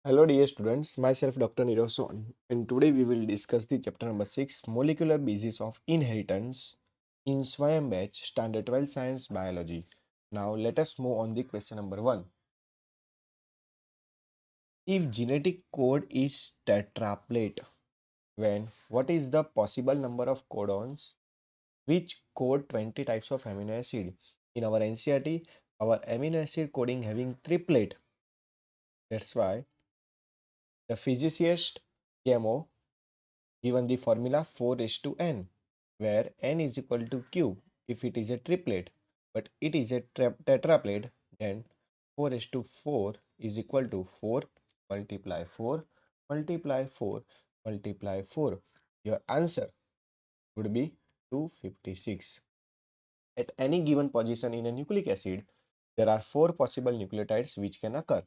Hello dear students, myself Dr. Nirav Soni, and today we will discuss the chapter number 6 Molecular Basis of Inheritance in SWAYAM batch Standard 12 Science Biology. Now let us move on the question number 1. If genetic code is tetraplet, when what is the possible number of codons which code 20 types of amino acid? In our NCERT, our amino acid coding having triplet. That's why the physicist Gamo given the formula 4 is to n, where n is equal to q if it is a triplet, but it is a tetraplet, then 4 is to 4 is equal to 4 multiply 4 multiply 4 multiply 4. Your answer would be 256. At any given position in a nucleic acid, there are 4 possible nucleotides which can occur.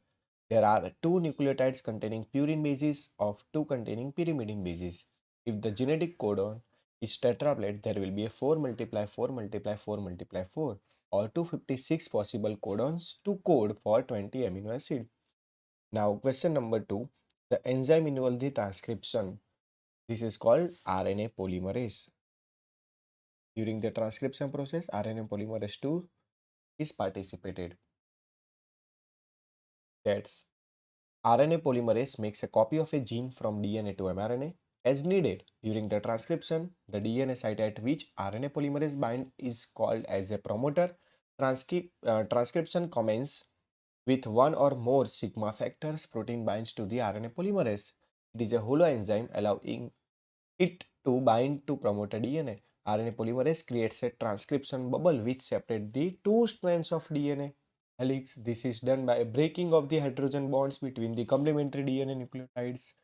There are 2 nucleotides containing purine bases of 2 containing pyrimidine bases. If the genetic codon is tetraplet, there will be a 4 multiply 4 multiply 4 multiply 4 or 256 possible codons to code for 20 amino acid. Now question number 2, the enzyme involved the transcription. This is called RNA polymerase. During the transcription process, RNA polymerase 2 is participated. That's RNA polymerase makes a copy of a gene from DNA to mRNA as needed. During the transcription, the DNA site at which RNA polymerase bind is called as a promoter. Transcription commences with one or more sigma factors. Protein binds to the RNA polymerase. It is a holoenzyme allowing it to bind to promoter DNA. RNA polymerase creates a transcription bubble which separates the two strands of DNA helix. This is done by breaking of the hydrogen bonds between the complementary DNA nucleotides.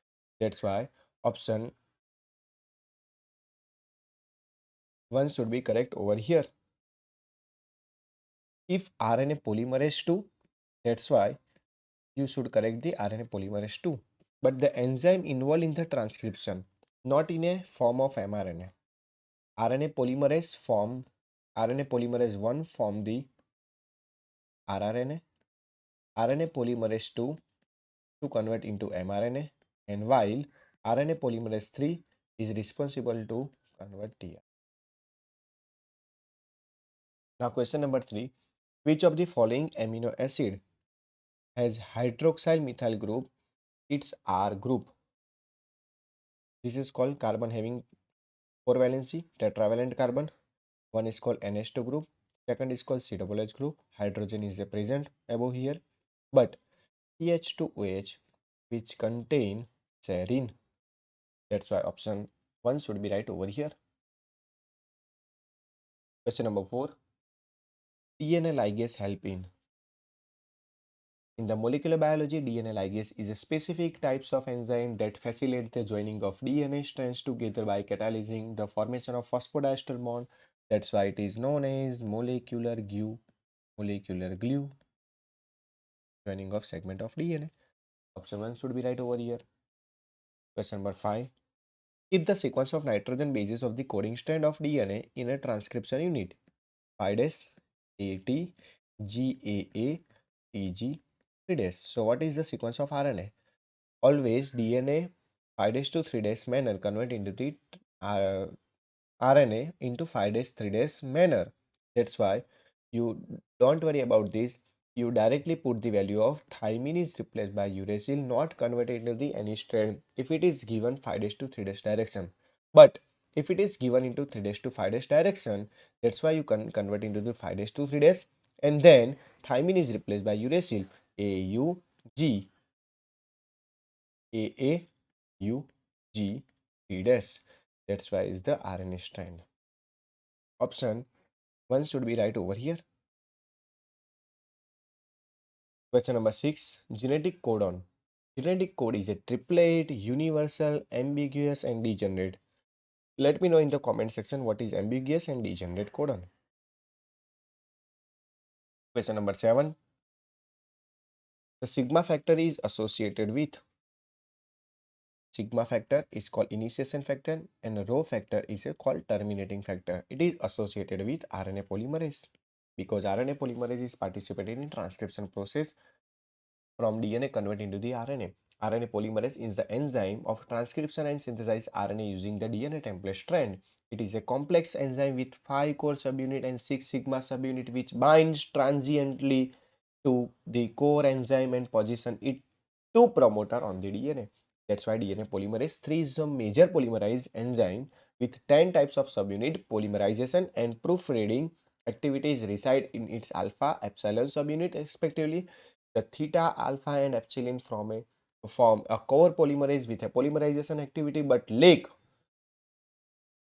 That's why option 1 should be correct over here. If RNA polymerase 2, that's why you should correct the RNA polymerase 2. But the enzyme involved in the transcription, not in a form of mRNA. RNA polymerase 1 form the rRNA, RNA polymerase 2 to convert into mRNA, and while RNA polymerase 3 is responsible to convert tRNA. Now question number 3, which of the following amino acid has hydroxyl methyl group, its R group? This is called carbon having 4 valency, tetravalent carbon. One is called NH2 group, second is called COOH group. Hydrogen is present above here, but CH2OH which contain serine. That's why option 1 should be right over here. Question number 4. DNA ligase help in the molecular biology, DNA ligase is a specific types of enzyme that facilitate the joining of DNA strands together by catalyzing the formation of phosphodiester bond. That's why it is known as molecular glue. Molecular glue, joining of segment of DNA. Option 1 should be right over here. Question number 5. Keep the sequence of nitrogen bases of the coding strand of DNA in a transcription unit. 5 days, AT, GAA, TG, 3 days. So what is the sequence of RNA? Always DNA 5 days to 3 days manner convert into the RNA into 5 days 3 days manner. That's why you don't worry about this. You directly put the value of thymine is replaced by uracil, not converted into the any strand if it is given 5 days to 3 days direction. But if it is given into 3 days to 5 days direction, that's why you can convert into the 5 days to 3 days, and then thymine is replaced by uracil, AUG, AAUG, 3 days. That's why is the RNA strand. Option 1 should be right over here. Question number 6. Genetic codon. Genetic code is a triplet, universal, ambiguous, and degenerate. Let me know in the comment section what is ambiguous and degenerate codon. Question number 7. The sigma factor is associated with. Sigma factor is called initiation factor and rho factor is called terminating factor. It is associated with RNA polymerase because RNA polymerase is participating in transcription process from DNA convert into the RNA. RNA polymerase is the enzyme of transcription and synthesize RNA using the DNA template strand. It is a complex enzyme with 5 core subunit and 6 sigma subunit which binds transiently to the core enzyme and position it to promoter on the DNA. That's why DNA polymerase 3 is a major polymerase enzyme with 10 types of subunit polymerization and proofreading activities reside in its alpha, epsilon subunit respectively. The theta, alpha and epsilon form a core polymerase with a polymerization activity but lack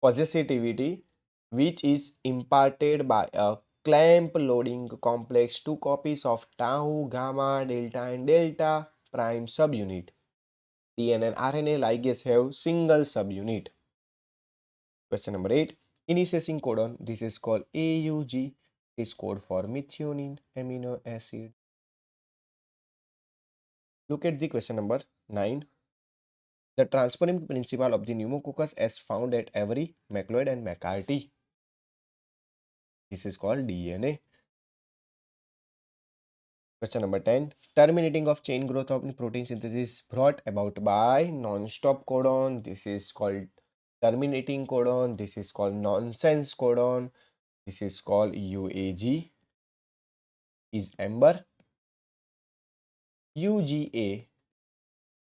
possessivity, which is imparted by a clamp loading complex 2 copies of tau, gamma, delta and delta prime subunit. DNA and RNA ligase have single subunit. Question number 8. Initiation codon. This is called AUG. Is code for methionine amino acid. Look at the question number 9. The transferrin principle of the pneumococcus as found at every macleod and McCarthy. This is called DNA. Question number 10. Terminating of chain growth of protein synthesis brought about by non-stop codon. This is called terminating codon. This is called nonsense codon. This is called UAG. Is amber. UGA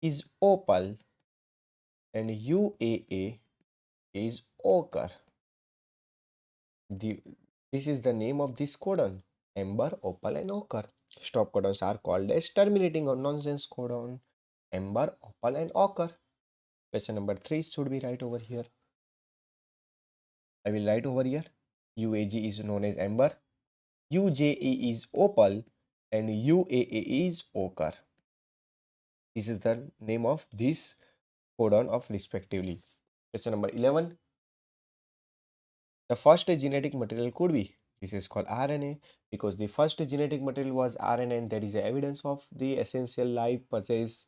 is opal. And UAA is ochre. This is the name of this codon. Amber, opal and ochre. Stop codons are called as terminating or nonsense codon. Amber, opal and ochre. Question number 3 should be right over here. I will write over here. UAG is known as amber. UJE is opal and UAA is ochre. This is the name of this codon of respectively. Question number 11. The first genetic material could be. This is called RNA because the first genetic material was RNA and there is evidence of the essential life process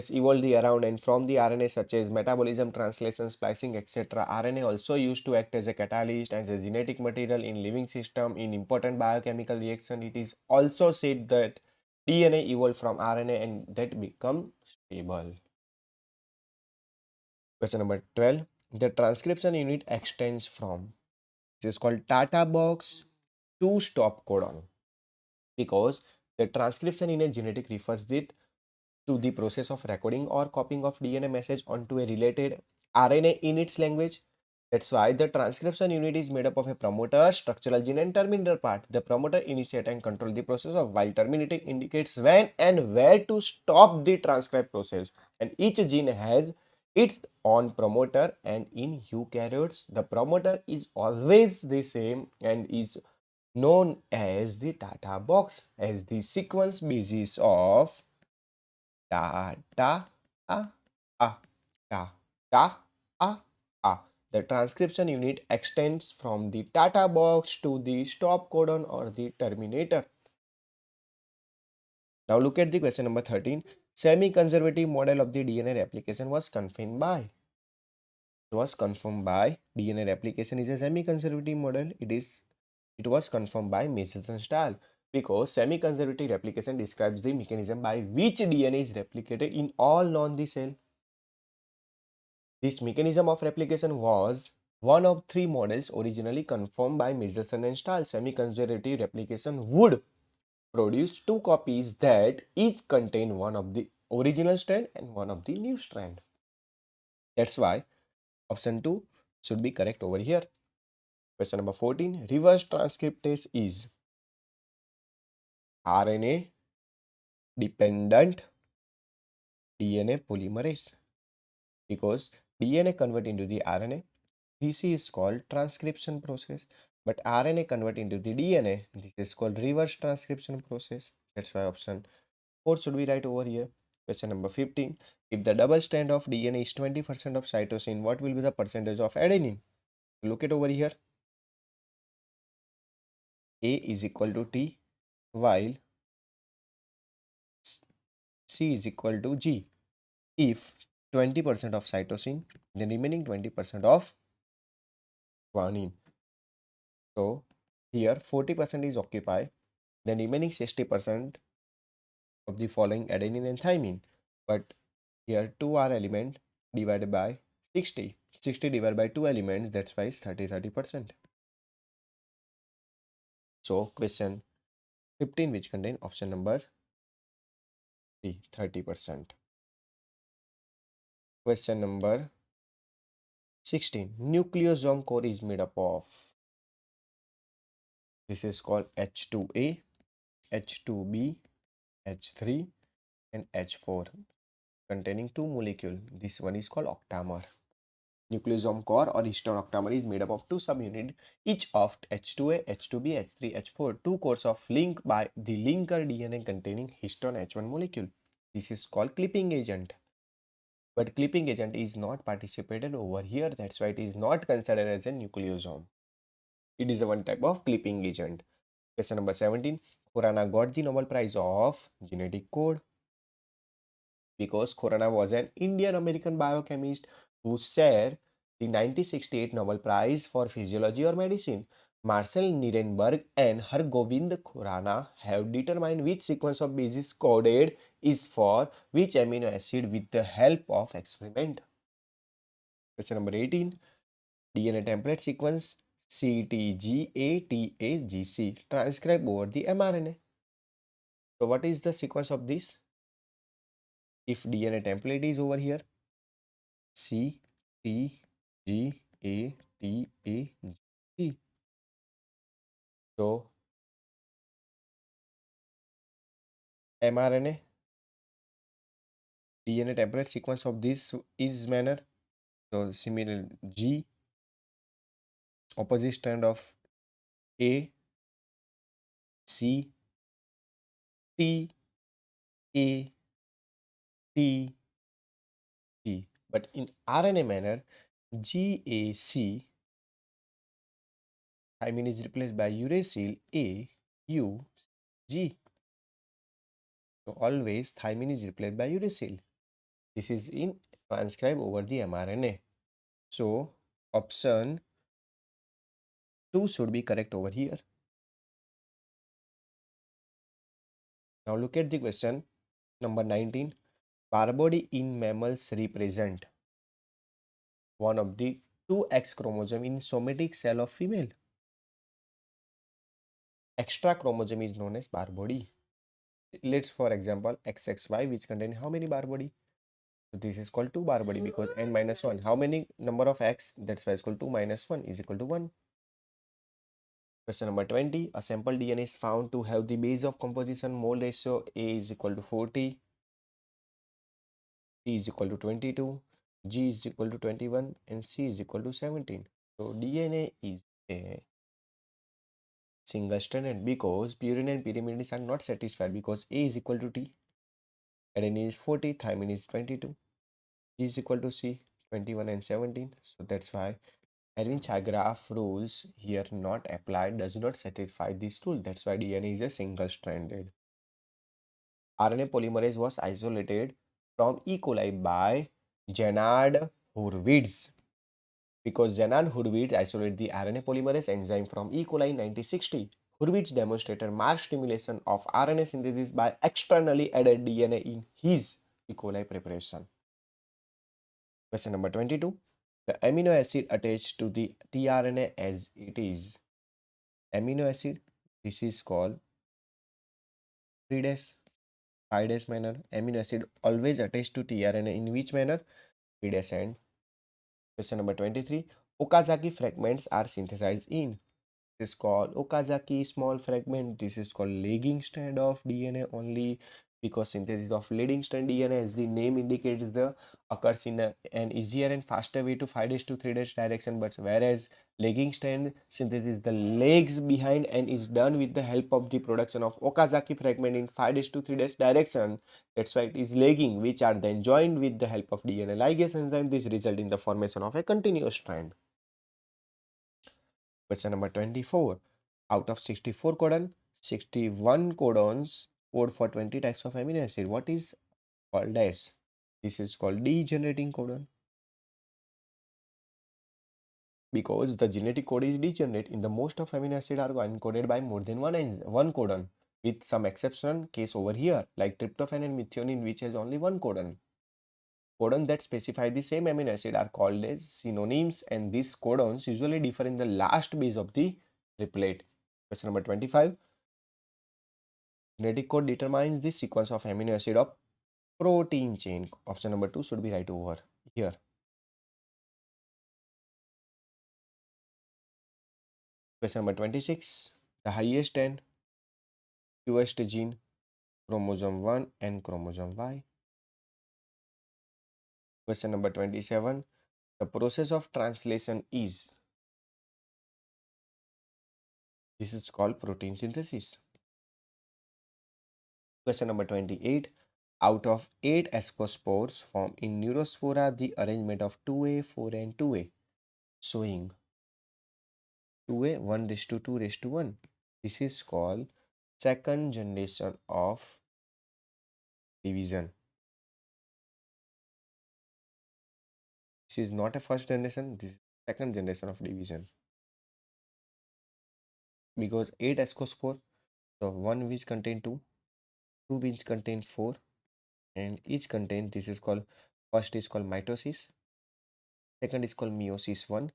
evolved around and from the RNA such as metabolism, translation, splicing, etc. RNA also used to act as a catalyst and as a genetic material in living system in important biochemical reaction. It is also said that DNA evolved from RNA and that become stable. Question number 12. The transcription unit extends from. This is called Tata box to stop codon because the transcription in a genetic refers it to the process of recording or copying of DNA message onto a related RNA in its language. That's why the transcription unit is made up of a promoter, structural gene and terminator part. The promoter initiate and control the process of while terminating indicates when and where to stop the transcribe process. And each gene has its own promoter and in eukaryotes, the promoter is always the same and is known as the Tata box as the sequence basis of ta ta a a ta ta a a. The transcription unit extends from the Tata box to the stop codon or the terminator. Now look at the question number 13. Semi-conservative model of the DNA replication was confirmed by. It was confirmed by DNA replication is a semi-conservative model. It was confirmed by Measles and Stahl because semi-conservative replication describes the mechanism by which DNA is replicated in all non-the cell. This mechanism of replication was one of 3 models originally confirmed by Measles and Stahl. Semi-conservative replication would produce 2 copies that each contain one of the original strand and one of the new strand. That's why option 2 should be correct over here. Question number 14. Reverse transcriptase is RNA dependent DNA polymerase because DNA convert into the RNA. This is called transcription process, but RNA convert into the DNA. This is called reverse transcription process. That's why option 4 should be right over here. Question number 15. If the double strand of DNA is 20% of cytosine, what will be the percentage of adenine? Look at over here. A is equal to T while C is equal to G. If 20% of cytosine, then remaining 20% of guanine. So here 40% is occupied, then remaining 60% of the following adenine and thymine. but here 2 are element divided by 60. 60 divided by 2 elements, that's why it's 30%. So question 15, which contain option number D, 30%. Question number 16. Nucleosome core is made up of. This is called H2A, H2B, H3 and H4, containing two molecules. This one is called octamer. Nucleosome core or histone octamer is made up of two subunits, each of H2A, H2B, H3, H4, two cores of link by the linker DNA containing histone H1 molecule. This is called clipping agent. But clipping agent is not participated over here. That's why it is not considered as a nucleosome. It is a one type of clipping agent. Question number 17. Khorana got the Nobel Prize of Genetic Code because Khorana was an Indian-American biochemist who shared the 1968 Nobel Prize for Physiology or Medicine. Marcel Nirenberg and Hargobind Khorana have determined which sequence of bases coded is for which amino acid with the help of experiment. Question number 18. DNA template sequence CTGATAGC transcribe over the mRNA. So what is the sequence of this? If DNA template is over here, CTGATAGC. So mRNA DNA template sequence of this is manner. So similar G, opposite strand of A, C, T, A, T, G. But in RNA manner, GAC thymine is replaced by uracil A, U, G. So always thymine is replaced by uracil. This is in transcribe over the mRNA. So option 2 should be correct over here. Now look at the question number 19. Bar body in mammals represent one of the two X chromosome in somatic cell of female. Extra chromosome is known as bar body. Let's for example XXY, which contain how many bar body? So this is called 2 bar body because n minus 1. How many number of X? That's why it's called 2 minus 1 is equal to 1. Question number 20. A sample DNA is found to have the base of composition mole ratio A is equal to 40, T is equal to 22, G is equal to 21 and C is equal to 17. So DNA is a single stranded because purine and pyrimidines are not satisfied because A is equal to T, adenine is 40, thymine is 22, G is equal to C, 21 and 17. So that's why Erin-Chagraph rules here not applied, does not satisfy this rule. That's why DNA is a single stranded. RNA polymerase was isolated from E. coli by Jenard Hurwitz because Jenard Hurwitz isolated the RNA polymerase enzyme from E. coli in 1960. Hurwitz demonstrated marked stimulation of RNA synthesis by externally added DNA in his E. coli preparation. Question number 22. The amino acid attached to the tRNA as it is. Amino acid, this is called 3 days, 5 days manner. Amino acid always attached to tRNA in which manner? 3 days end. Question number 23. Okazaki fragments are synthesized in. This is called Okazaki small fragment. This is called lagging strand of DNA only because synthesis of leading strand DNA, as the name indicates, the occurs in an easier and faster way to 5 days to 3 days direction. But whereas lagging strand synthesis the lags behind and is done with the help of the production of Okazaki fragment in 5 days to 3 days direction. That's why it is lagging, which are then joined with the help of DNA ligase enzyme. This result in the formation of a continuous strand. Question number 24. Out of 64 codon, 61 codons code for 20 types of amino acid. What is called as? This is called degenerating codon because the genetic code is degenerate. In the most of amino acid are encoded by more than one codon. with some exceptional case over here, like tryptophan and methionine, which has only one codon. Codons that specify the same amino acid are called as synonyms, and these codons usually differ in the last base of the triplet. Question number 25. Genetic code determines the sequence of amino acid of protein chain. Option number 2 should be right over here. Question number 26. The highest and fewest gene, chromosome 1 and chromosome Y. Question number 27. The process of translation is, this is called protein synthesis. Question number 28. Out of 8 ascospores formed in neurospora, the arrangement of 2A, 4A and 2A, showing 2A 1 raised to 2 raised to 1. This is called second generation of division. This is not a first generation, this is second generation of division. Because 8 ascospore, so 1 which contain 2, 2 which contain 4, and each contain, this is called, first is called mitosis, second is called meiosis 1,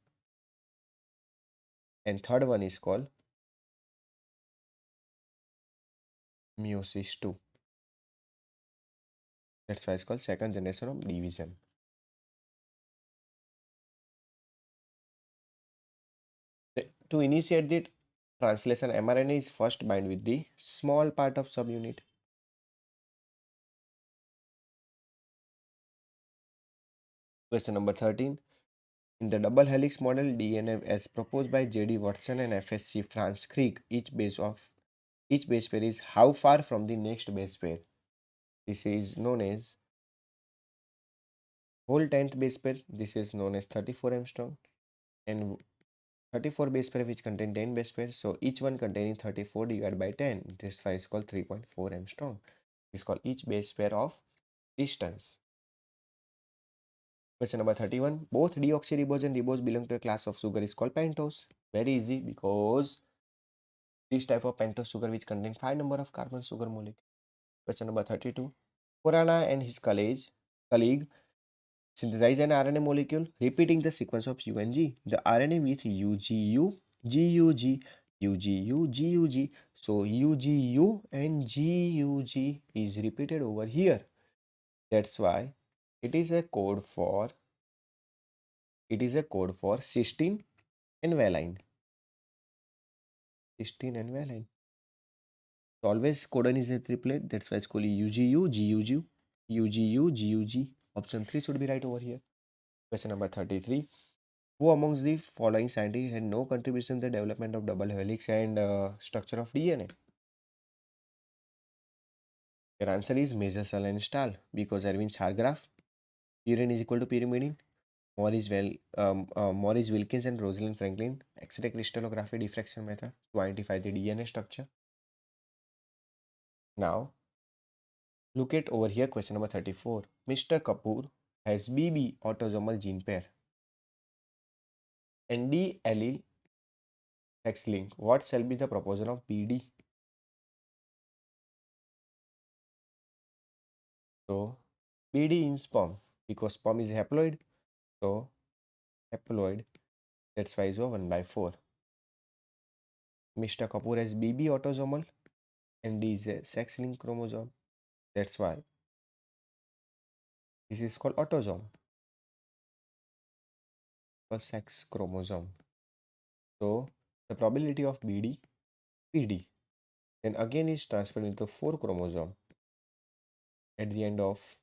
and third one is called meiosis 2. That's why it's called second generation of division. To initiate the translation, mRNA is first bind with the small part of subunit. Question number 13. In the double helix model DNA as proposed by J.D. Watson and FSC Franz Crick, each base pair is how far from the next base pair? This is known as whole 10th base pair. This is known as 34 angstrom, and 34 base pair which contain 10 base pairs. So each one containing 34 divided by 10. This is called 3.4 angstrom. This is called each base pair of distance. Question number 31. Both deoxyribose and ribose belong to a class of sugar is called pentose. Very easy, because this type of pentose sugar which contain 5 number of carbon sugar molecule. Question number 32. Khurana and his colleague synthesize an RNA molecule repeating the sequence of U and G. The RNA with UGU, GUG, UGU, GUG. So UGU and GUG is repeated over here. That's why it is a code for cysteine and valine. Cysteine and valine. So always codon is a triplet. That's why it's called UGU, GUG, UGU, GUG. Option 3 should be right over here. Question number 33. Who amongst the following scientists had no contribution to the development of double helix and structure of DNA? Your answer is Mazer and Stahl, because Erwin Chargraph, purine is equal to pyrimidine. Maurice Wilkins and Rosalind Franklin, X-ray crystallography diffraction method to identify the DNA structure. Now, look at over here, question number 34. Mr. Kapoor has BB autosomal gene pair and D allele sex link. What shall be the proportion of BD? So, BD in sperm, because sperm is haploid. So, haploid, that's why is 1 by 4. Mr. Kapoor has BB autosomal and D is a sex linked chromosome. That's why this is called autosome or sex chromosome. So, the probability of BD, PD, then again is transferred into 4 chromosome at the end of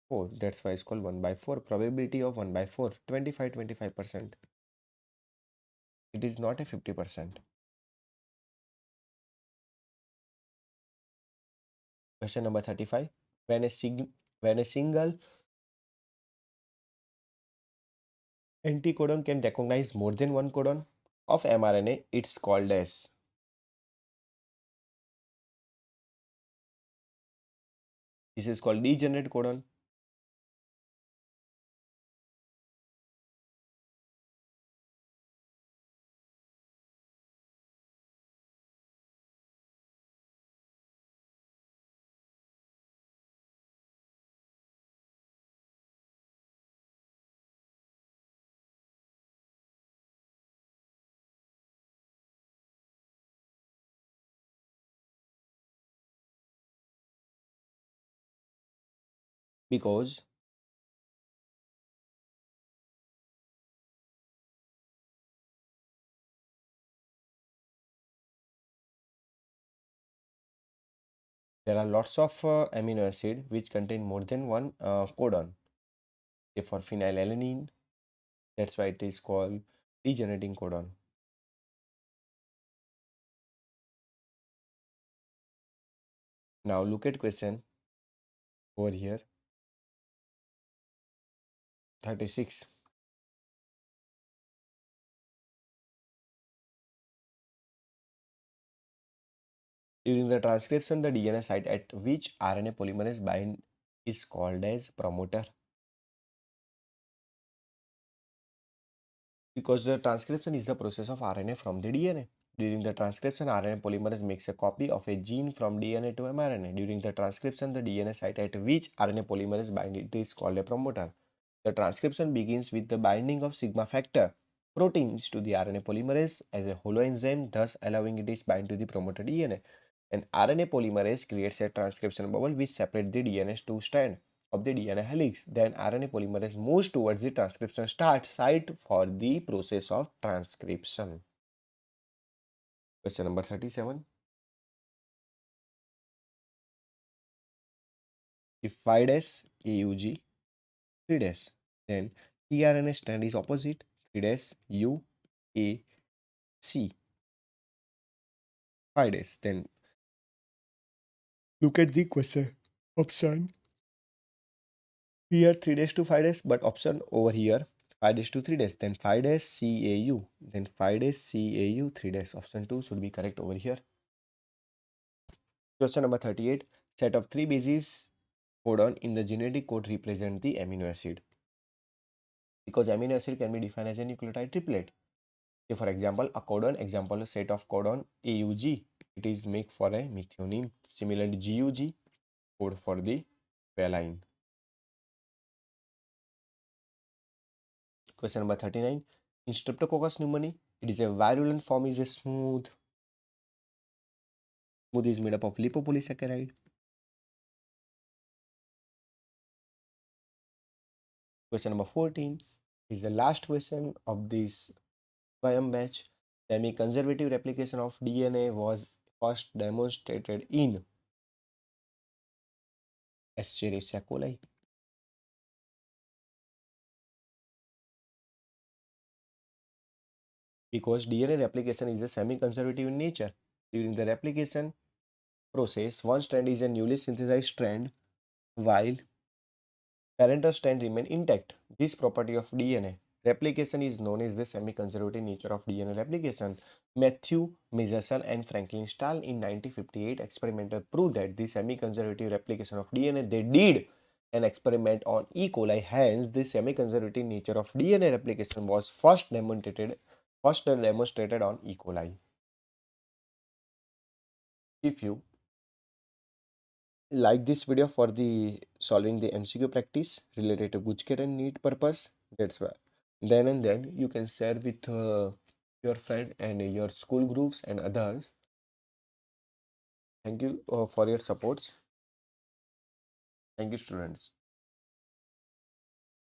4. That's why it's called 1 by 4. Probability of 1 by 4, 25%. It is not a 50%. Question number 35. When a single anticodon can recognize more than one codon of mRNA, it's called as, this is called degenerate codon. because there are lots of amino acid which contain more than one codon. Say for phenylalanine, that's why it is called degenerating codon. Now look at question over here, 36. During the transcription, the DNA site at which RNA polymerase bind is called as promoter. Because the transcription is the process of RNA from the DNA. During the transcription, RNA polymerase makes a copy of a gene from DNA to mRNA. During the transcription, the DNA site at which RNA polymerase bind it is called a promoter. The transcription begins with the binding of sigma factor proteins to the RNA polymerase as a holoenzyme, thus allowing it is bind to the promoter DNA. An RNA polymerase creates a transcription bubble which separates the DNA to strand of the DNA helix. Then RNA polymerase moves towards the transcription start site for the process of transcription. Question number 37. If 5 days AUG 3 days, then tRNA strand is opposite 3 days UAC 5 days. Then look at the question option. Here 3 days to 5 days, but option over here 5 days to 3 days, then 5 days CAU, then 5 days CAU 3 days. Option 2 should be correct over here. Question number 38. Set of 3 bases codon in the genetic code represent the amino acid. Because amino acid can be defined as a nucleotide triplet. Say for example, a codon example set of codon AUG. It is make for a methionine. Similarly, GUG code for the valine. Question number 39. In Streptococcus pneumoniae, it is a virulent form is a smooth. Smooth is made up of lipopolysaccharide. Question number 14 is the last question of this SWAYAM batch. Semi-conservative replication of DNA was first demonstrated in Escherichia coli. Because DNA replication is a semi-conservative in nature. During the replication process, one strand is a newly synthesized strand while parental strand remain intact. This property of DNA replication is known as the semi-conservative nature of DNA replication. Matthew Meserson and Franklin Stahl in 1958 experimental proved that the semi-conservative replication of DNA they did an experiment on E. coli. Hence, the semi-conservative nature of DNA replication was first demonstrated on E. coli. If you like this video for the solving the MCQ practice related to Gujket and NEET purpose, that's why then and then you can share with your friend and your school groups and others. Thank you for your supports. Thank you, students.